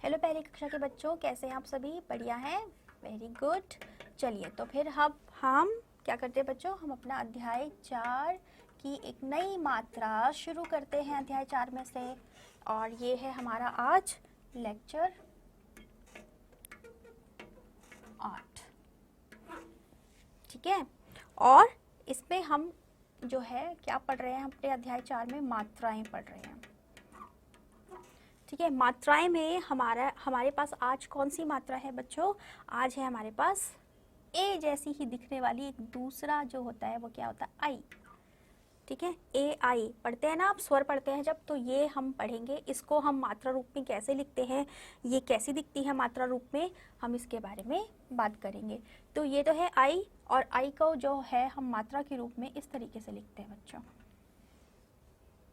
Hello पहली कक्षा के बच्चों, कैसे हैं आप सभी? बढ़िया हैं, वेरी गुड। चलिए तो फिर हम क्या करते हैं बच्चों, हम अपना अध्याय 4 की एक नई मात्रा शुरू करते हैं अध्याय 4 में से। और ये है हमारा आज लेक्चर 8, ठीक है। और इसमें हम जो है क्या पढ़ रहे हैं, अपने अध्याय 4 में मात्राएं पढ़ रहे हैं, ठीक है। मात्राएं में हमारे पास आज कौन सी मात्रा है बच्चों? आज है हमारे पास ए जैसी ही दिखने वाली एक दूसरा जो होता है वो क्या होता है? आई, ठीक है। ए आई पढ़ते हैं ना आप, स्वर पढ़ते हैं जब, तो ये हम पढ़ेंगे। इसको हम मात्रा रूप में कैसे लिखते हैं, ये कैसी दिखती है मात्रा रूप में, हम इसके बारे में बात करेंगे। तो ये तो है आई, और आई को जो है हम मात्रा के रूप में इस तरीके से लिखते हैं बच्चों,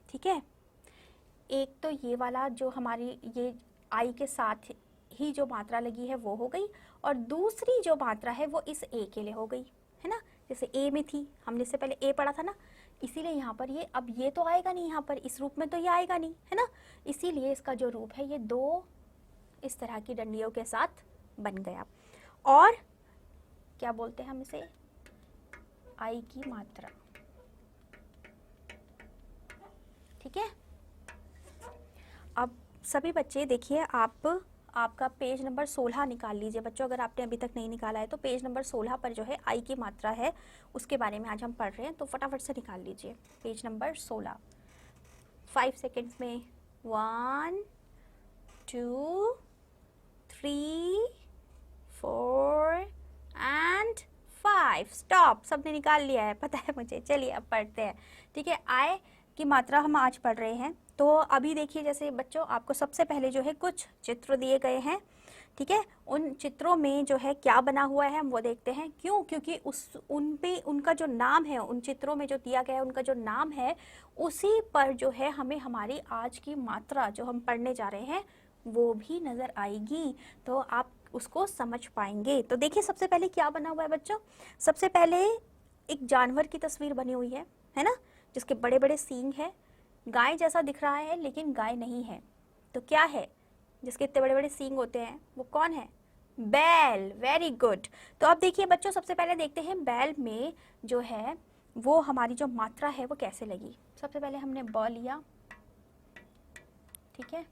ठीक है। एक तो ये वाला जो हमारी ये आई के साथ ही जो मात्रा लगी है वो हो गई, और दूसरी जो मात्रा है वो इस ए के लिए हो गई, है ना। जैसे ए में थी, हमने इससे पहले ए पढ़ा था ना, इसीलिए यहाँ पर ये, अब ये तो आएगा नहीं यहाँ पर, इस रूप में तो ये आएगा नहीं, है ना। इसीलिए इसका जो रूप है ये दो इस तरह की डंडियों के साथ बन गया। और क्या बोलते हैं हम इसे? आई की मात्रा, ठीक है। अब सभी बच्चे देखिए, आपका पेज नंबर 16 निकाल लीजिए बच्चों, अगर आपने अभी तक नहीं निकाला है तो पेज नंबर 16 पर जो है आई की मात्रा है, उसके बारे में आज हम पढ़ रहे हैं, तो फटाफट से निकाल लीजिए पेज नंबर 16, 5 सेकेंड्स में। 1 2 3 4 एंड 5। स्टॉप, सबने निकाल लिया है, पता है मुझे। चलिए अब पढ़ते हैं, ठीक है। आई की मात्रा हम आज पढ़ रहे हैं। तो अभी देखिए, जैसे बच्चों आपको सबसे पहले जो है कुछ चित्र दिए गए हैं, ठीक है। उन चित्रों में जो है क्या बना हुआ है हम वो देखते हैं। क्यों? क्योंकि उन पे उनका जो नाम है, उन चित्रों में जो दिया गया है उनका जो नाम है, उसी पर जो है हमें हमारी आज की मात्रा जो हम पढ़ने जा रहे हैं वो भी नज़र आएगी, तो आप उसको समझ पाएंगे। तो देखिए सबसे पहले क्या बना हुआ है बच्चों। सबसे पहले एक जानवर की तस्वीर बनी हुई है ना, जिसके बड़े बड़े सींग है, गाय जैसा दिख रहा है लेकिन गाय नहीं है। तो क्या है जिसके इतने बड़े बड़े सींग होते हैं, वो कौन है? बैल। Very good. तो अब देखिए बच्चों, सबसे पहले देखते हैं बैल में जो है वो हमारी जो मात्रा है वो कैसे लगी। सबसे पहले हमने ब लिया, ठीक है।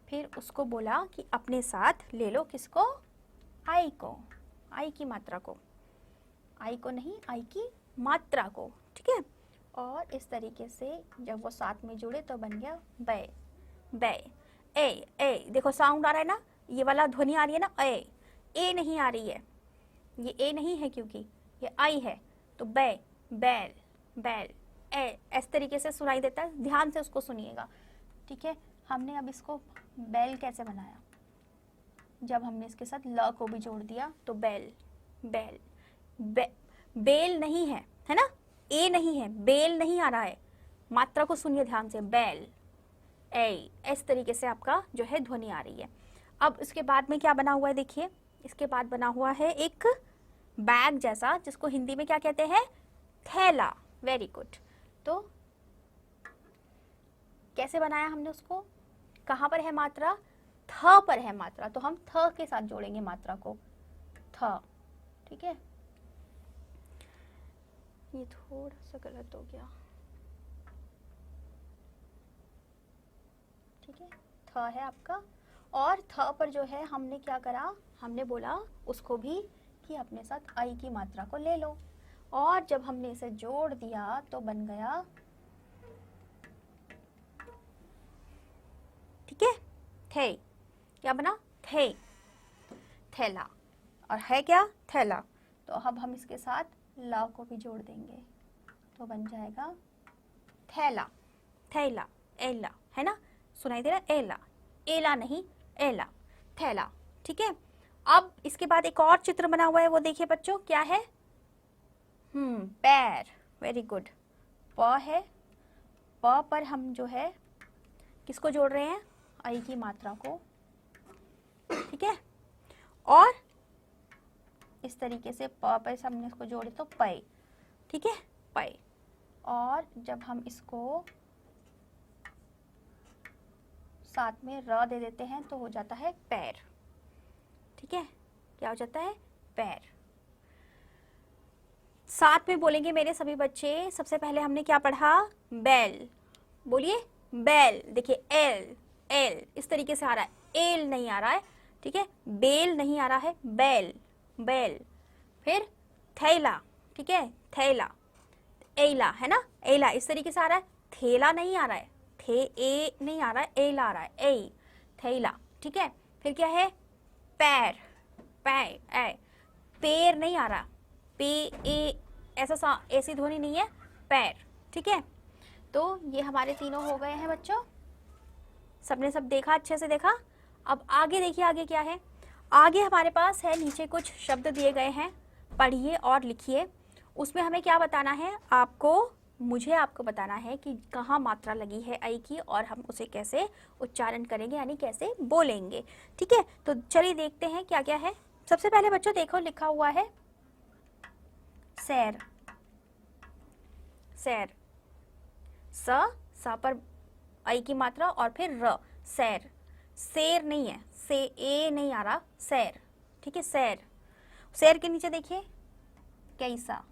फिर उसको बोला कि अपने साथ ले लो, किसको? आई को, आई की मात्रा को, आई को नहीं, आई की मात्रा को, ठीक है। और इस तरीके से जब वो साथ में जुड़े तो बन गया बै। बै, ए देखो साउंड आ रहा है ना, ये वाला ध्वनि आ रही है ना, ए नहीं आ रही है, ये ए नहीं है क्योंकि ये आई है। तो बै, बैल, बैल, ए इस तरीके से सुनाई देता है, ध्यान से उसको सुनिएगा, ठीक है। हमने अब इसको बैल कैसे बनाया, जब हमने इसके साथ ल को भी जोड़ दिया, तो बैल, बैल, बेल नहीं है ना, ए नहीं है, बेल नहीं आ रहा है, मात्रा को सुनिए ध्यान से, बैल, ए, इस तरीके से आपका जो है ध्वनि आ रही है। अब इसके बाद में क्या बना हुआ है देखिए, इसके बाद बना हुआ है एक बैग जैसा, जिसको हिंदी में क्या कहते हैं? थैला। Very good. तो कैसे बनाया हमने उसको, कहाँ पर है मात्रा? थ पर है मात्रा, तो हम थ के साथ जोड़ेंगे मात्रा को, थ, ठीक है। ये थोड़ा सा गलत हो गया, ठीक है। थ है आपका, और थ पर जो है हमने क्या करा, हमने बोला उसको भी कि अपने साथ आई की मात्रा को ले लो, और जब हमने इसे जोड़ दिया तो बन गया, ठीक है, थे। क्या बना? थे, थैला। और है क्या? थैला। तो अब हम इसके साथ ला को भी जोड़ देंगे, तो बन जाएगा थैला, थैला, एला, है ना, सुनाई दे रहा है? एला, एला नहीं, एला, थैला, ठीक है। अब इसके बाद एक और चित्र बना हुआ है, वो देखिए बच्चों क्या है? पैर। Very good. प है, प पर हम जो है किसको जोड़ रहे हैं? आई की मात्रा को, ठीक है। और इस तरीके से प पे हमने इसको जोड़े तो पै, ठीक है, पै। और जब हम इसको साथ में र दे देते हैं तो हो जाता है पैर। ठीक है, क्या हो जाता है? पैर। साथ में बोलेंगे मेरे सभी बच्चे। सबसे पहले हमने क्या पढ़ा? बैल। बोलिए बैल। देखिए एल, एल इस तरीके से आ रहा है, एल नहीं आ रहा है। ठीक है, बेल नहीं आ रहा है, बैल, बैल। फिर थैला। ठीक है, थैला, एला है ना, एला इस तरीके से आ रहा है। थैला नहीं आ रहा है, थे ए नहीं आ रहा है, एला आ रहा है, ए, थैला। ठीक है, फिर क्या है? पैर, पैर, ए, पैर नहीं आ रहा, पे ए ऐसा ऐसी ध्वनि नहीं है, पैर। ठीक है, तो ये हमारे तीनों हो गए हैं बच्चों। सबने सब देखा, अच्छे से देखा। अब आगे देखिए, आगे क्या है? आगे हमारे पास है, नीचे कुछ शब्द दिए गए हैं, पढ़िए और लिखिए। उसमें हमें क्या बताना है? मुझे आपको बताना है कि कहाँ मात्रा लगी है आई की और हम उसे कैसे उच्चारण करेंगे, यानी कैसे बोलेंगे। ठीक है, तो चलिए देखते हैं क्या क्या है। सबसे पहले बच्चों देखो, लिखा हुआ है सैर, सैर, स पर आई की मात्रा और फिर र, सैर। शेर नहीं है, से ए नहीं आ रहा, सैर। ठीक है, सैर। सैर के नीचे देखिए कैसा,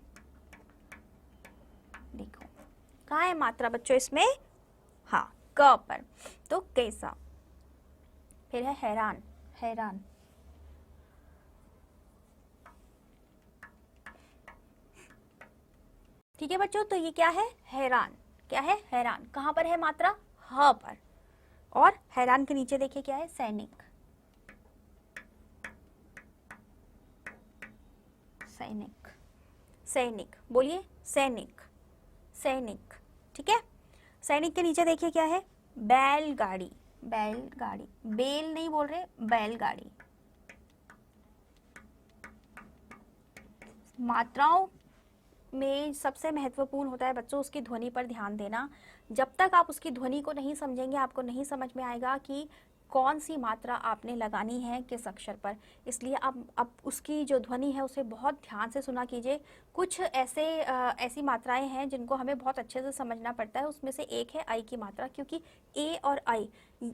देखो कहाँ है मात्रा बच्चों इसमें? हाँ, क पर, तो कैसा। फिर है हैरान, हैरान। ठीक है बच्चों, तो ये क्या है? हैरान। क्या है? हैरान। कहाँ पर है मात्रा? ह पर। और हैरान के नीचे देखिए क्या है? सैनिक, सैनिक, सैनिक। बोलिए सैनिक, सैनिक। ठीक है, सैनिक के नीचे देखिए क्या है? बैलगाड़ी, बैलगाड़ी। बेल नहीं बोल रहे, बैलगाड़ी। मात्राओं में सबसे महत्वपूर्ण होता है बच्चों उसकी ध्वनि पर ध्यान देना। जब तक आप उसकी ध्वनि को नहीं समझेंगे, आपको नहीं समझ में आएगा कि कौन सी मात्रा आपने लगानी है किस अक्षर पर। इसलिए अब उसकी जो ध्वनि है उसे बहुत ध्यान से सुना कीजिए। कुछ ऐसी मात्राएं हैं जिनको हमें बहुत अच्छे से समझना पड़ता है। उसमें से एक है आई की मात्रा, क्योंकि ए और आई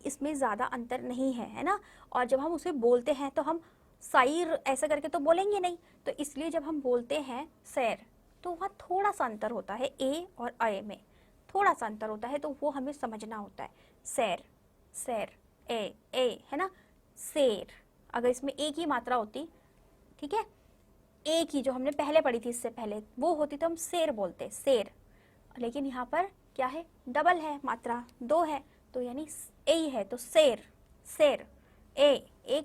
इसमें ज़्यादा अंतर नहीं है, है ना। और जब हम उसे बोलते हैं तो हम साइर ऐसा करके तो बोलेंगे नहीं, तो इसलिए जब हम बोलते हैं सैर तो वहाँ थोड़ा सा अंतर होता है, ए और अय में थोड़ा सा अंतर होता है, तो वो हमें समझना होता है। सैर, सैर, ए है ना। शेर, अगर इसमें एक ही मात्रा होती, ठीक है, एक ही जो हमने पहले पढ़ी थी इससे पहले, वो होती तो हम शेर बोलते, शेर। लेकिन यहाँ पर क्या है? डबल है, मात्रा दो है, तो यानी ए है, तो शेर, शेर। ए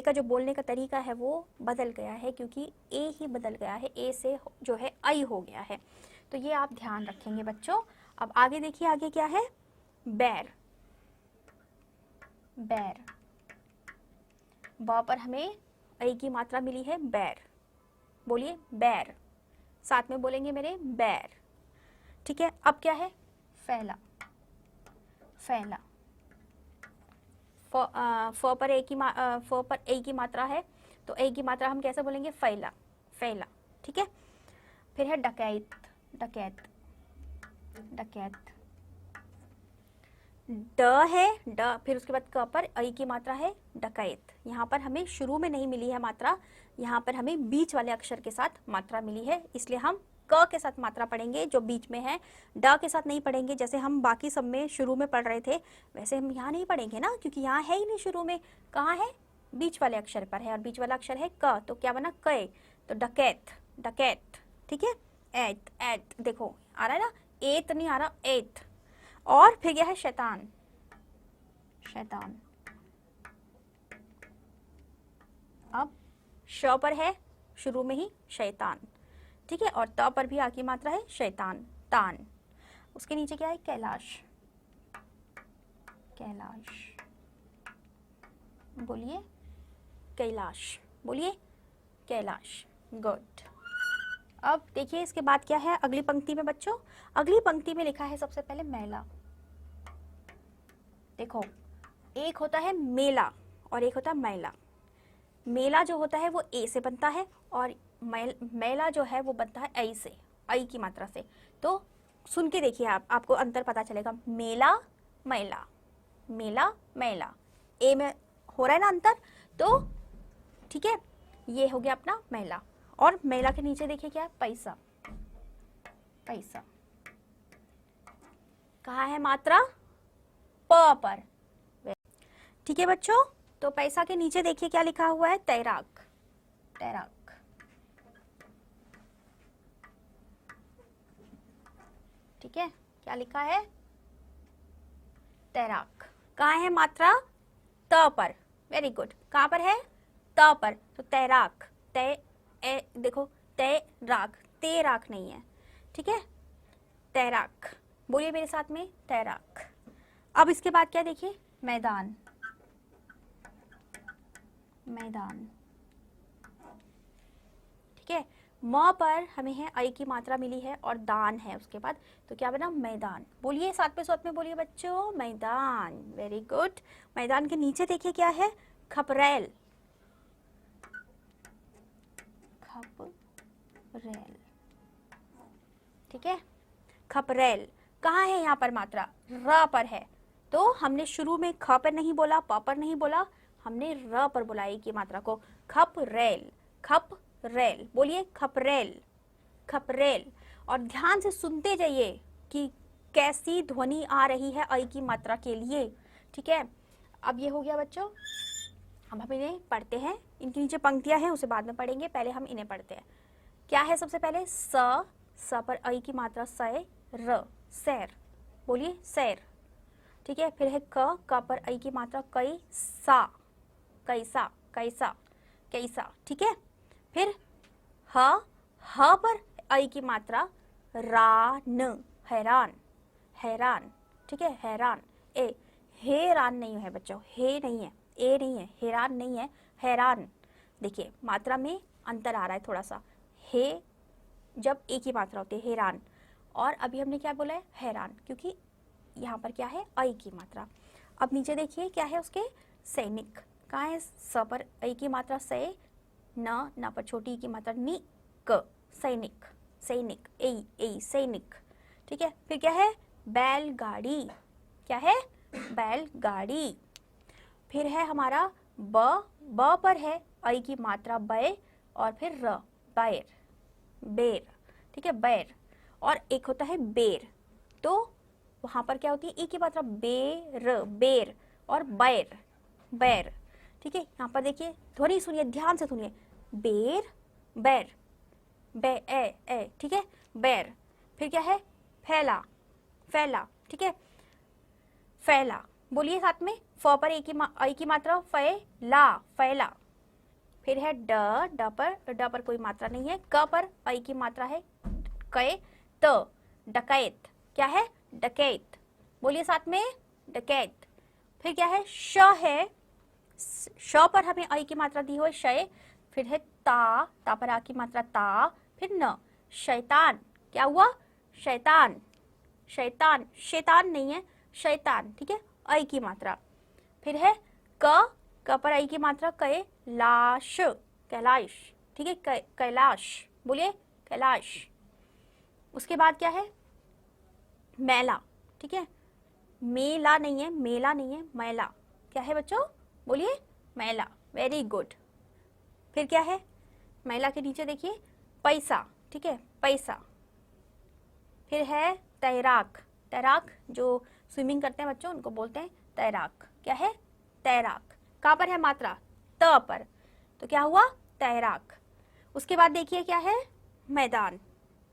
का जो बोलने का तरीका है वो बदल गया है, क्योंकि ए ही बदल गया है, ए से जो है आई हो गया है। तो ये आप ध्यान रखेंगे बच्चों। अब आगे देखिए, आगे क्या है? बैर, बैर। ब पर हमें आई की मात्रा मिली है, बैर। बोलिए बैर, साथ में बोलेंगे मेरे, बैर। ठीक है, अब क्या है? फैला, फैला। फ पर ए की मात्रा है, तो ए की मात्रा हम कैसे बोलेंगे? फैला, फैला। ठीक है, फिर है डकैत, डकैत, डकैत। ड है, ड, फिर उसके बाद क पर आई की मात्रा है, डकैत। यहाँ पर हमें शुरू में नहीं मिली है मात्रा, यहाँ पर हमें बीच वाले अक्षर के साथ मात्रा मिली है, इसलिए हम क के साथ मात्रा पढ़ेंगे जो बीच में है, ड के साथ नहीं पढ़ेंगे। जैसे हम बाकी सब में शुरू में पढ़ रहे थे वैसे हम यहाँ नहीं पढ़ेंगे ना, क्योंकि यहाँ है ही नहीं शुरू में। कहाँ है? बीच वाले अक्षर पर है, और बीच वाला अक्षर है क, तो क्या बना? क, तो डकैत, डकैत। ठीक है, एत, एत, देखो आ रहा है ना, एत नहीं आ रहा, एत। और फिर क्या है? शैतान, शैतान। अब श पर है शुरू में ही, शैतान। ठीक है, और त पर भी आ की मात्रा है, शैतान, तान। उसके नीचे क्या है? कैलाश, कैलाश। बोलिए कैलाश, बोलिए कैलाश। गुड। अब देखिए इसके बाद क्या है अगली पंक्ति में बच्चों? अगली पंक्ति में लिखा है सबसे पहले मैला। देखो, एक होता है मेला और एक होता है मैला। मेला जो होता है वो ए से बनता है, और मैला जो है वो बनता है आई से, आई की मात्रा से। तो सुन के देखिए, आपको अंतर पता चलेगा। मेला, मैला, मेला मैला, ए में हो रहा है ना अंतर, तो ठीक है ये हो गया अपना मैला। और मैला के नीचे देखिए क्या है, पैसा, पैसा कहाँ है मात्रा, प पर। ठीक है बच्चों, तो पैसा के नीचे देखिए क्या लिखा हुआ है, तैराक, तैराक। ठीक है, क्या लिखा है, तैराक। कहाँ है मात्रा, त पर, वेरी गुड। कहाँ पर है, त पर, तो तैराक, देखो तैराक, तैराक नहीं है, ठीक है, तैराक। बोलिए मेरे साथ में, तैराक। अब इसके बाद क्या देखिए, मैदान, मैदान। ठीक है, म पर हमें है आई की मात्रा मिली है और दान है उसके बाद, तो क्या बना, मैदान। बोलिए साथ में बोलिए बच्चों, मैदान, वेरी गुड। मैदान के नीचे देखिए क्या है, खपरेल, खपरेल। ठीक है, खपरेल। कहाँ है यहाँ पर मात्रा, र पर है, तो हमने शुरू में ख पर नहीं बोला, प पर नहीं बोला, हमने र पर बोला ई की मात्रा को, खपरेल, खपरेल। बोलिए खपरेल, खपरेल। और ध्यान से सुनते जाइए कि कैसी ध्वनि आ रही है आई की मात्रा के लिए। ठीक है, अब ये हो गया बच्चों, अब हम इन्हें पढ़ते हैं। इनके नीचे पंक्तियां हैं, उसे बाद में पढ़ेंगे, पहले हम इन्हें पढ़ते हैं। क्या है सबसे पहले, स पर आई की मात्रा सै, र, सैर। बोलिए सैर। ठीक है, फिर है क पर आई की मात्रा कई, सा, कैसा, कैसा, कैसा। ठीक है, फिर ह पर आई की मात्रा रान, हैरान, हैरान। ठीक है, हैरान। ए, हैरान नहीं है बच्चों, हे नहीं है, ए नहीं है, हैरान नहीं है, हैरान। देखिए मात्रा में अंतर आ रहा है थोड़ा सा, हे जब ए की मात्रा होती है, हैरान, और अभी हमने क्या बोला है, हैरान, क्योंकि यहाँ पर क्या है, आई की मात्रा। अब नीचे देखिए क्या है उसके, सैनिक। कहाँ है, स पर आई की मात्रा से, न पर छोटी की मात्रा नि, क, सैनिक, सैनिक, ए सैनिक। ठीक है, फिर क्या है, बैलगाड़ी। क्या है, बैलगाड़ी। फिर है हमारा ब पर है आई की मात्रा बै, और फिर र, बैर, बेर। ठीक है, बैर। और एक होता है बेर, तो वहां पर क्या होती है, ई की मात्रा बेर, बेर, और बैर, बैर। ठीक है, यहाँ पर देखिए ध्वनि सुनिए, ध्यान से सुनिए, बेर, बैर, बे, ए। ठीक है, बैर। फिर क्या है, फैला, फैला। ठीक है, फैला। बोलिए साथ में, फ पर आई की मात्रा फैला, फैला। फिर है ड पर कोई मात्रा नहीं है, क पर आई की मात्रा है कै, त, डकैत। क्या है, डकैत। बोलिए साथ में, डकैत। फिर क्या है, श है, श पर हमें आई की मात्रा दी हुई शय, फिर है ता पर आ की मात्रा ता, फिर न, शैतान। क्या हुआ, शैतान, शैतान, शैतान नहीं है, शैतान। ठीक है, आई की मात्रा। फिर है क पर आई की मात्रा कैलाश, कैलाश। ठीक है, कैलाश। बोलिए कैलाश। उसके बाद क्या है, मैला। ठीक है, मेला नहीं है, मेला नहीं है, मैला। क्या है बच्चों, बोलिए मैला, वेरी गुड। फिर क्या है, मैला के नीचे देखिए पैसा। ठीक है, पैसा। फिर है तैराक, तैराक जो स्विमिंग करते हैं बच्चों उनको बोलते हैं तैराक। क्या है, तैराक। कहाँ पर है मात्रा, त पर, तो क्या हुआ, तैराक। उसके बाद देखिए क्या है, मैदान।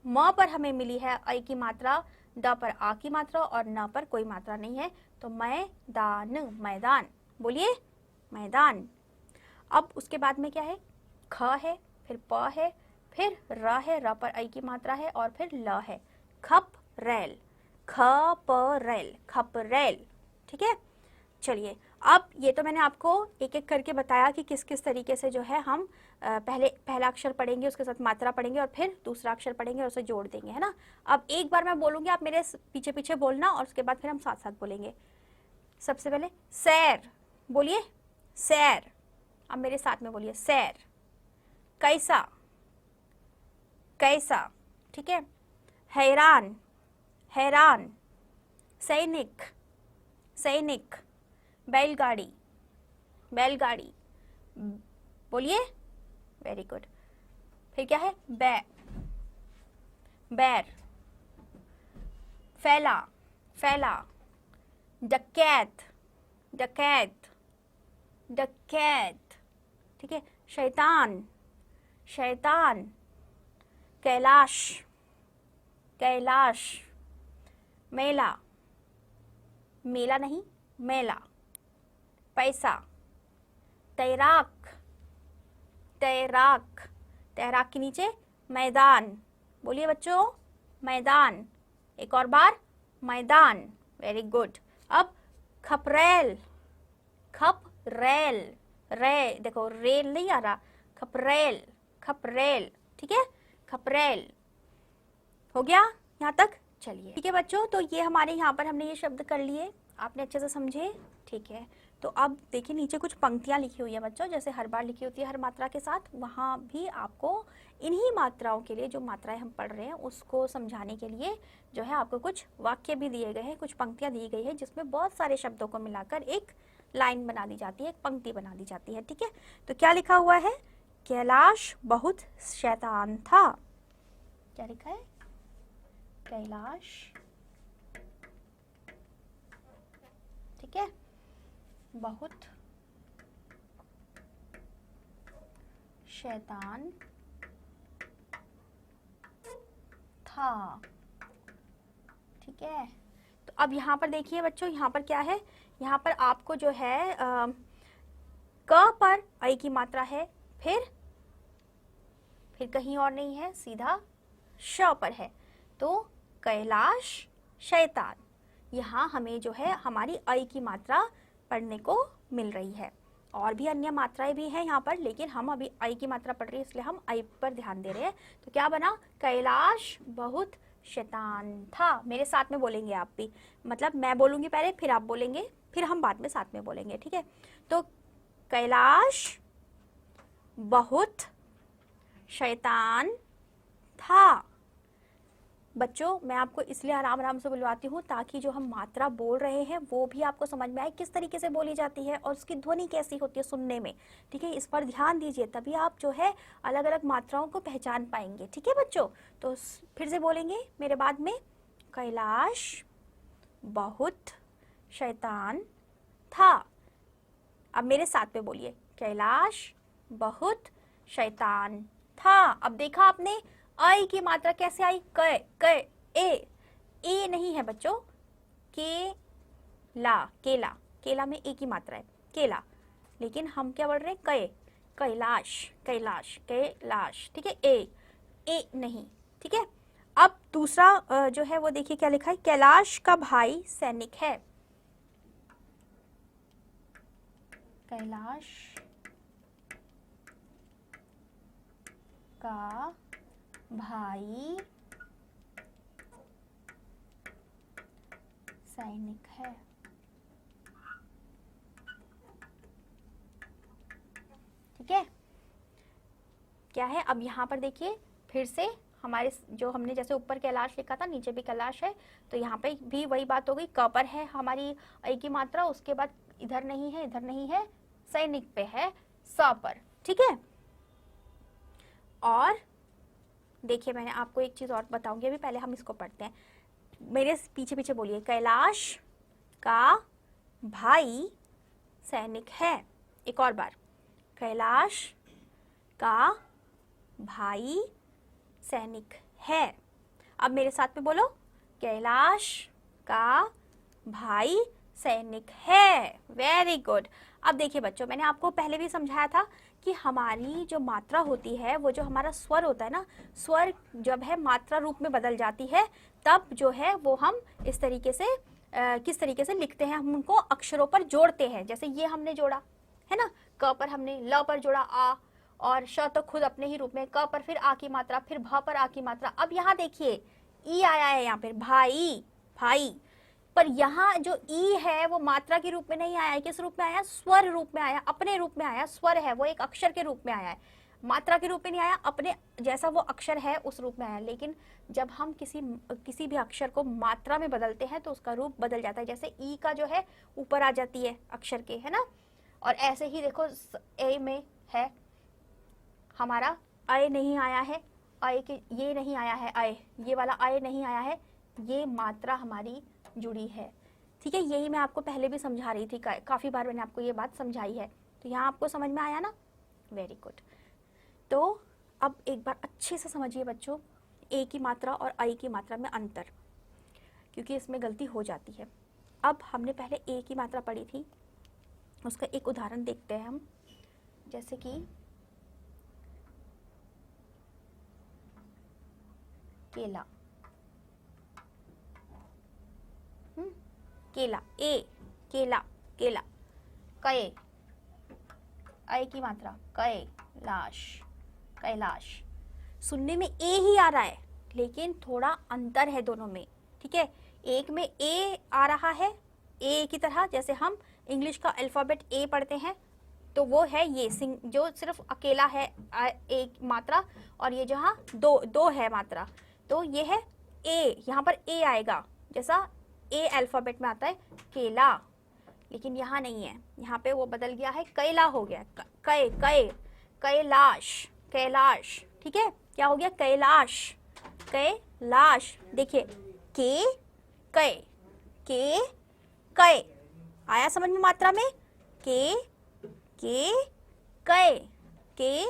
म पर हमें मिली है आई की मात्रा, ड पर आ की मात्रा, और न पर कोई मात्रा नहीं है, तो मैदान, मैदान। बोलिए मैदान। अब उसके बाद में क्या है, ख है, फिर प है, फिर र है, र पर आई की मात्रा है, और फिर ल है, खप रेल, खपरेल, खपरेल। ठीक है, चलिए अब ये तो मैंने आपको एक एक करके बताया कि किस किस तरीके से जो है हम पहला अक्षर पढ़ेंगे, उसके साथ मात्रा पढ़ेंगे, और फिर दूसरा अक्षर पढ़ेंगे और उसे जोड़ देंगे, है ना। अब एक बार मैं बोलूँगी, आप मेरे पीछे पीछे बोलना, और उसके बाद फिर हम साथ साथ बोलेंगे। सबसे पहले सैर। बोलिए सैर। अब मेरे साथ में बोलिए सैर। कैसा, कैसा। ठीक है, हैरान, हैरान। सैनिक, सैनिक। बैलगाड़ी, बैलगाड़ी, बोलिए, वेरी गुड। फिर क्या है, बैर, फैला, फैला, डकैत, डकैत, डकैत, ठीक है, शैतान, शैतान, कैलाश, कैलाश, मेला, मेला नहीं मेला, पैसा, तैराक, तैराक, तैराक के नीचे मैदान, बोलिए बच्चों, मैदान, एक और बार, मैदान, वेरी गुड। अब खपरेल, खपरेल, रे देखो रेल नहीं आ रहा, खपरेल, खपरेल, ठीक है, खपरेल, हो गया यहाँ तक, चलिए ठीक है बच्चों। तो ये हमारे यहाँ पर हमने ये शब्द कर लिए, आपने अच्छे से समझे, ठीक है। तो अब देखिए नीचे कुछ पंक्तियाँ लिखी हुई है बच्चों, जैसे हर बार लिखी होती है हर मात्रा के साथ, वहाँ भी आपको इन्हीं मात्राओं के लिए जो मात्राएं हम पढ़ रहे हैं उसको समझाने के लिए जो है आपको कुछ वाक्य भी दिए गए हैं, कुछ पंक्तियाँ दी गई है जिसमें बहुत सारे शब्दों को मिलाकर एक लाइन बना दी जाती है, एक पंक्ति बना दी जाती है, ठीक है। तो क्या लिखा हुआ है, कैलाश बहुत शैतान था, क्या लिखा है, कैलाश, ठीक है, बहुत शैतान था, ठीक है। तो अब यहाँ पर देखिए बच्चों, यहाँ पर क्या है, यहाँ पर आपको जो है क पर आई की मात्रा है, फिर कहीं और नहीं है, सीधा श पर है, तो कैलाश शैतान, यहाँ हमें जो है हमारी आई की मात्रा पढ़ने को मिल रही है। और भी अन्य मात्राएं भी हैं यहाँ पर, लेकिन हम अभी आई की मात्रा पढ़ रहे हैं इसलिए हम आई पर ध्यान दे रहे हैं। तो क्या बना, कैलाश बहुत शैतान था, मेरे साथ में बोलेंगे आप भी, मतलब मैं बोलूँगी पहले फिर आप बोलेंगे, फिर हम बाद में साथ में बोलेंगे, ठीक है। तो कैलाश बहुत शैतान था। बच्चों मैं आपको इसलिए आराम आराम से बुलवाती हूँ ताकि जो हम मात्रा बोल रहे हैं वो भी आपको समझ में आए, किस तरीके से बोली जाती है और उसकी ध्वनि कैसी होती है सुनने में, ठीक है। इस पर ध्यान दीजिए, तभी आप जो है अलग अलग मात्राओं को पहचान पाएंगे, ठीक है बच्चों। तो फिर से बोलेंगे मेरे बाद में, कैलाश बहुत शैतान था। अब मेरे साथ में बोलिए, कैलाश बहुत शैतान था। अब देखा आपने आई की मात्रा कैसे आई, क ए नहीं है बच्चों, केला, केला, केला में ए की मात्रा है, केला, लेकिन हम क्या बोल रहे हैं, कैलाश, कैलाश, कैलाश, ठीक है, ए नहीं, ठीक है। अब दूसरा जो है वो देखिए क्या लिखा है, कैलाश का भाई सैनिक है, कैलाश का भाई सैनिक है, ठीक है। क्या है, अब यहाँ पर देखिए फिर से हमारे जो हमने जैसे ऊपर कैलाश लिखा था नीचे भी कैलाश है, तो यहाँ पे भी वही बात हो गई, क पर है हमारी आई की मात्रा, उसके बाद इधर नहीं है, इधर नहीं है, सैनिक पे है स पर, ठीक है। और देखिए मैंने आपको एक चीज और बताऊंगी, अभी पहले हम इसको पढ़ते हैं, मेरे पीछे पीछे बोलिए, कैलाश का भाई सैनिक है, एक और बार, कैलाश का भाई सैनिक है। अब मेरे साथ में बोलो, कैलाश का भाई सैनिक है, वेरी गुड। अब देखिए बच्चों मैंने आपको पहले भी समझाया था कि हमारी जो मात्रा होती है, वो जो हमारा स्वर होता है ना, स्वर जब है मात्रा रूप में बदल जाती है तब जो है वो हम इस तरीके से किस तरीके से लिखते हैं, हम उनको अक्षरों पर जोड़ते हैं। जैसे ये हमने जोड़ा है ना, क पर हमने ल पर जोड़ा आ, और श तो खुद अपने ही रूप में, क पर फिर आ की मात्रा, फिर भ पर आ की मात्रा। अब यहाँ देखिए ई आया है, यहाँ पर भाई, भाई, पर यहाँ जो ई है वो मात्रा के रूप में नहीं आया है, किस रूप में आया, स्वर रूप में आया, अपने रूप में आया, स्वर है वो एक अक्षर के रूप में आया है। मात्रा के रूप में नहीं आया, अपने जैसा वो अक्षर है उस रूप में आया। लेकिन जब हम किसी भी अक्षर को मात्रा में बदलते हैं तो उसका रूप बदल जाता है। जैसे ई का जो है ऊपर आ जाती है अक्षर के, है ना। और ऐसे ही देखो ए में है हमारा, अय नहीं आया है, अय के ये नहीं आया है, अय ये वाला अय नहीं आया है, ये मात्रा हमारी जुड़ी है। ठीक है, यही मैं आपको पहले भी समझा रही थी, काफ़ी बार मैंने आपको ये बात समझाई है। तो यहाँ आपको समझ में आया ना, वेरी गुड। तो अब एक बार अच्छे से समझिए बच्चों, ए की मात्रा और आई की मात्रा में अंतर, क्योंकि इसमें गलती हो जाती है। अब हमने पहले ए की मात्रा पढ़ी थी, उसका एक उदाहरण देखते हैं हम। जैसे कि केला, केला, ए केला, केला। कै, अय की मात्रा कैलाश, कैलाश। सुनने में ए ही आ रहा है लेकिन थोड़ा अंतर है दोनों में। ठीक है, एक में ए आ रहा है ए की तरह, जैसे हम इंग्लिश का अल्फाबेट ए पढ़ते हैं तो वो है ये जो सिर्फ अकेला है एक मात्रा, और ये जहाँ दो है मात्रा, तो ये है ए, यहाँ पर ए आएगा जैसा ए अल्फाबेट में आता है केला। लेकिन यहाँ नहीं है, यहाँ पे वो बदल गया है, कैला हो गया, कै कै कैलाश, कैलाश। ठीक है, क्या हो गया, कैलाश, कैलाश। देखिए के कै, के कै आया समझ में मात्रा में, के कै, के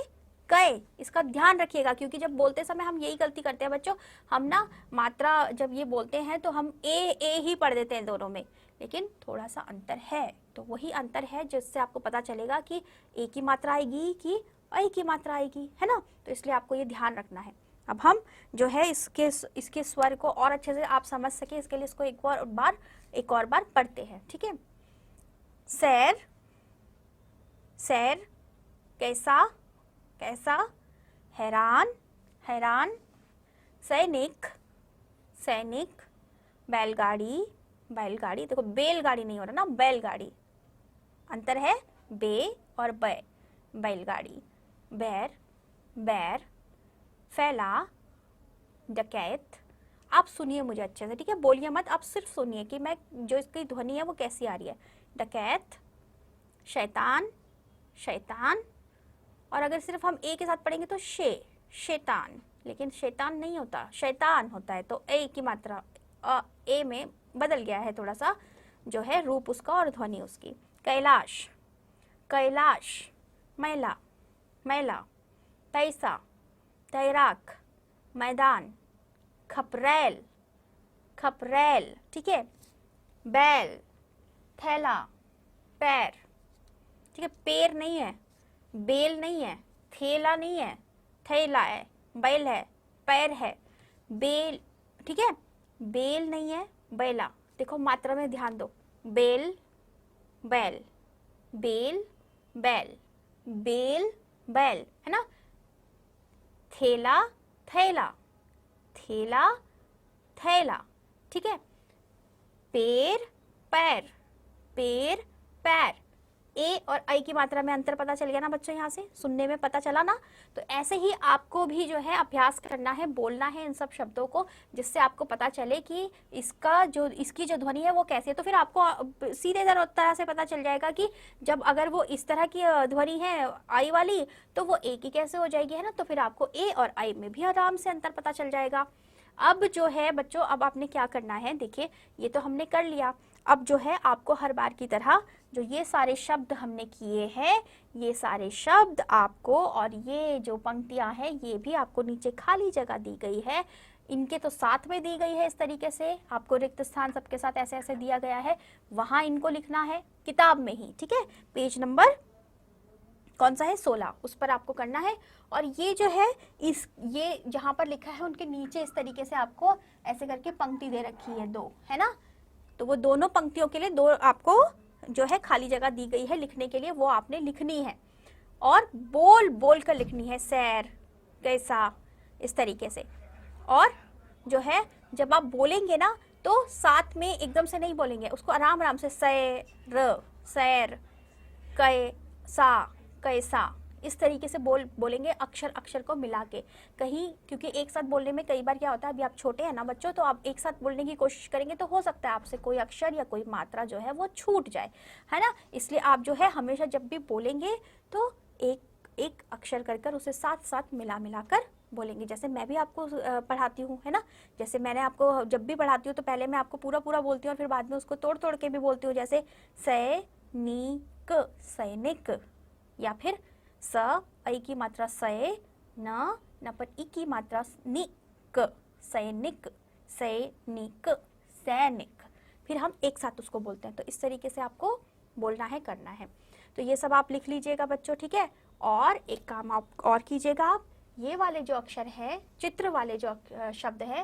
कै। इसका ध्यान रखिएगा, क्योंकि जब बोलते समय हम यही गलती करते हैं बच्चों, हम ना मात्रा जब ये बोलते हैं तो हम ए ही पढ़ देते हैं दोनों में, लेकिन थोड़ा सा अंतर है। तो वही अंतर है जिससे आपको पता चलेगा कि ए की मात्रा आएगी कि आई की मात्रा आएगी, है ना। तो इसलिए आपको ये ध्यान रखना है। अब हम जो है इसके स्वर को और अच्छे से आप समझ सके, इसके लिए इसको एक और बार पढ़ते हैं। ठीक है, सैर, सैर, कैसा, कैसा, हैरान, हैरान, सैनिक, सैनिक, बैलगाड़ी, बैलगाड़ी। देखो बेलगाड़ी नहीं हो रहा ना, बैलगाड़ी, अंतर है बे और बै, बैलगाड़ी। बैर, बैर, फैला, डकैत। आप सुनिए मुझे अच्छे से, ठीक है, बोलिए मत, आप सिर्फ सुनिए कि मैं जो इसकी ध्वनि है वो कैसी आ रही है। डकैत, शैतान, शैतान। और अगर सिर्फ हम ए के साथ पढ़ेंगे तो शैतान, लेकिन शैतान नहीं होता, शैतान होता है। तो ए की मात्रा ए में बदल गया है थोड़ा सा, जो है रूप उसका और ध्वनि उसकी। कैलाश, कैलाश, मैला, मैला, तैसा, तैराक, मैदान, खपरेल, खपरेल। ठीक है, बैल, थैला, पैर। ठीक है, पैर नहीं है, बेल नहीं है, थैला नहीं है, थैला है, बैल है, पैर है, बेल। ठीक है, बेल नहीं है, बैला। देखो मात्रा में ध्यान दो, बेल, बैल, बेल, बैल, बेल, बैल, है ना। थैला, थैला, थैला, थैला। ठीक है, पैर, पैर, पैर, पैर। ए और आई की मात्रा में अंतर पता चल गया ना बच्चों, यहाँ से सुनने में पता चला ना। तो ऐसे ही आपको भी जो है अभ्यास करना है, बोलना है इन सब शब्दों को, जिससे आपको पता चले कि इसकी जो ध्वनि है वो कैसी है। तो फिर आपको सीधे तरह से पता चल जाएगा कि जब अगर वो इस तरह की ध्वनि है आई वाली, तो वो ए की कैसे हो जाएगी, है ना। तो फिर आपको ए और आई में भी आराम से अंतर पता चल जाएगा। अब जो है बच्चों, अब आपने क्या करना है, देखिए ये तो हमने कर लिया। अब जो है आपको हर बार की तरह जो ये सारे शब्द हमने किए हैं, ये सारे शब्द आपको, और ये जो पंक्तियां हैं ये भी आपको नीचे खाली जगह दी गई है, इनके तो साथ में दी गई है। इस तरीके से आपको रिक्त स्थान सबके साथ ऐसे ऐसे दिया गया है, वहां इनको लिखना है किताब में ही। ठीक है, पेज नंबर कौन सा है, 16, उस पर आपको करना है। और ये जो है ये जहां पर लिखा है उनके नीचे इस तरीके से आपको ऐसे करके पंक्ति दे रखी है 2, है ना। तो वो दोनों पंक्तियों के लिए 2 आपको जो है खाली जगह दी गई है लिखने के लिए, वो आपने लिखनी है और बोल बोल कर लिखनी है। सैर, कैसा, इस तरीके से। और जो है जब आप बोलेंगे ना तो साथ में एकदम से नहीं बोलेंगे, उसको आराम आराम से सैर, सैर, कैसा, कैसा, इस तरीके से बोलेंगे अक्षर अक्षर को मिला के। कहीं क्योंकि एक साथ बोलने में कई बार क्या होता है, अभी आप छोटे हैं ना बच्चों, तो आप एक साथ बोलने की कोशिश करेंगे तो हो सकता है आपसे कोई अक्षर या कोई मात्रा जो है वो छूट जाए, है ना। इसलिए आप जो है हमेशा जब भी बोलेंगे तो एक एक अक्षर कर उसे साथ साथ मिला कर बोलेंगे। जैसे मैं भी आपको पढ़ाती हूँ, है ना, जैसे मैंने आपको जब भी पढ़ाती हूँ तो पहले मैं आपको पूरा पूरा बोलती हूँ और फिर बाद में उसको तोड़ तोड़ के भी बोलती हूँ। जैसे सैनिक, सैनिक, या फिर स आई की मात्रा सै, न पर ई की मात्रा निक, सैनिक, सैनिक, सैनिक, फिर हम एक साथ उसको बोलते हैं। तो इस तरीके से आपको बोलना है, करना है। तो ये सब आप लिख लीजिएगा बच्चों, ठीक है। और एक काम आप और कीजिएगा, आप ये वाले जो अक्षर है, चित्र वाले जो शब्द है,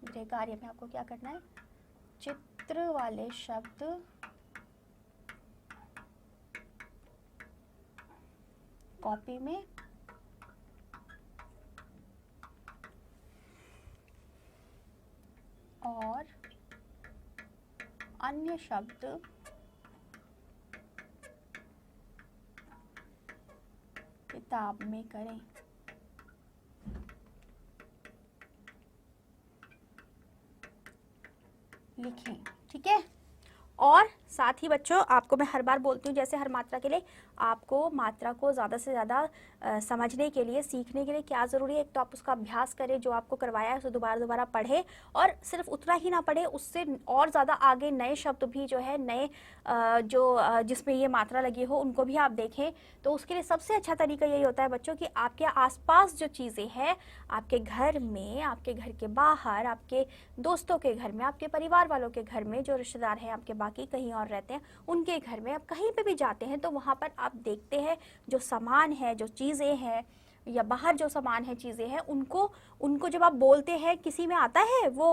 मेरे कार्य में आपको क्या करना है, चित्र वाले शब्द कॉपी में और अन्य शब्द किताब में करें। लिखें, ठीक है। और साथ ही बच्चों आपको मैं हर बार बोलती हूँ, जैसे हर मात्रा के लिए आपको मात्रा को ज़्यादा से ज़्यादा समझने के लिए, सीखने के लिए क्या ज़रूरी है, एक तो आप उसका अभ्यास करें, जो आपको करवाया है उसे दोबारा दोबारा पढ़ें, और सिर्फ उतना ही ना पढ़े, उससे और ज़्यादा आगे नए शब्द भी जो है, नए जिसमें ये मात्रा लगी हो उनको भी आप देखें। तो उसके लिए सबसे अच्छा तरीका यही होता है बच्चों कि आपके आसपास जो चीज़ें हैं, आपके घर में, आपके घर के बाहर, आपके दोस्तों के घर में, आपके परिवार वालों के घर में, जो रिश्तेदार हैं आपके बाकी कहीं और रहते हैं उनके घर में, आप कहीं पे भी जाते हैं तो वहाँ पर आप देखते हैं जो सामान है, जो चीज़ें हैं, या बाहर जो सामान है, चीज़ें हैं, उनको जब आप बोलते हैं, किसी में आता है वो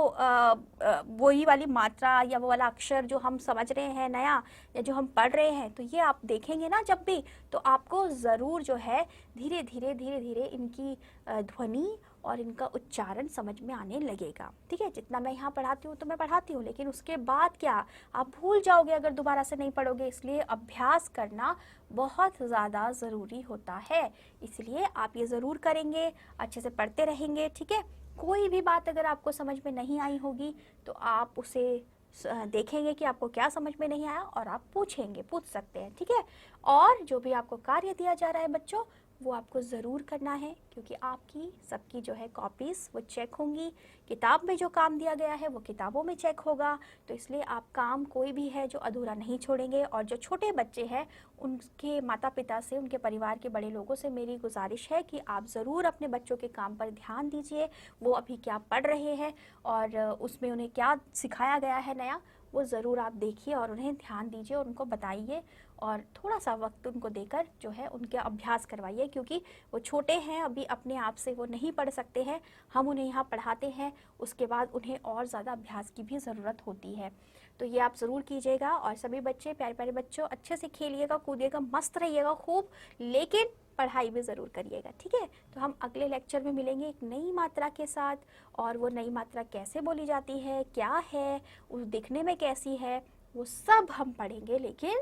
वही वाली मात्रा या वो वाला अक्षर जो हम समझ रहे हैं नया, या जो हम पढ़ रहे हैं, तो ये आप देखेंगे ना जब भी, तो आपको ज़रूर जो है धीरे धीरे इनकी ध्वनि और इनका उच्चारण समझ में आने लगेगा, ठीक है। जितना मैं यहाँ पढ़ाती हूँ तो मैं पढ़ाती हूँ, लेकिन उसके बाद क्या, आप भूल जाओगे अगर दोबारा से नहीं पढ़ोगे। इसलिए अभ्यास करना बहुत ज़्यादा ज़रूरी होता है, इसलिए आप ये ज़रूर करेंगे, अच्छे से पढ़ते रहेंगे, ठीक है। कोई भी बात अगर आपको समझ में नहीं आई होगी तो आप उसे देखेंगे कि आपको क्या समझ में नहीं आया, और आप पूछ सकते हैं, ठीक है। और जो भी आपको कार्य दिया जा रहा है बच्चों, वो आपको ज़रूर करना है, क्योंकि आपकी सबकी जो है कॉपीज़ वो चेक होंगी। किताब में जो काम दिया गया है वो किताबों में चेक होगा, तो इसलिए आप काम कोई भी है जो अधूरा नहीं छोड़ेंगे। और जो छोटे बच्चे हैं उनके माता पिता से, उनके परिवार के बड़े लोगों से मेरी गुजारिश है कि आप ज़रूर अपने बच्चों के काम पर ध्यान दीजिए। वो अभी क्या पढ़ रहे हैं और उसमें उन्हें क्या सिखाया गया है नया, वो ज़रूर आप देखिए और उन्हें ध्यान दीजिए और उनको बताइए, और थोड़ा सा वक्त उनको देकर जो है उनके अभ्यास करवाइए, क्योंकि वो छोटे हैं, अभी अपने आप से वो नहीं पढ़ सकते हैं। हम उन्हें यहाँ पढ़ाते हैं, उसके बाद उन्हें और ज़्यादा अभ्यास की भी ज़रूरत होती है। तो ये आप ज़रूर कीजिएगा। और सभी बच्चे, प्यारे प्यारे बच्चों, अच्छे से खेलिएगा, कूदिएगा, मस्त रहिएगा खूब, लेकिन पढ़ाई भी ज़रूर करिएगा, ठीक है। तो हम अगले लेक्चर में मिलेंगे एक नई मात्रा के साथ, और वो नई मात्रा कैसे बोली जाती है, क्या है, उस दिखने में कैसी है, वो सब हम पढ़ेंगे, लेकिन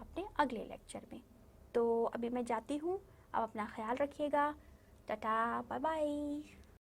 अपने अगले लेक्चर में। तो अभी मैं जाती हूँ, अब अपना ख्याल रखिएगा, टाटा, बाय बाय।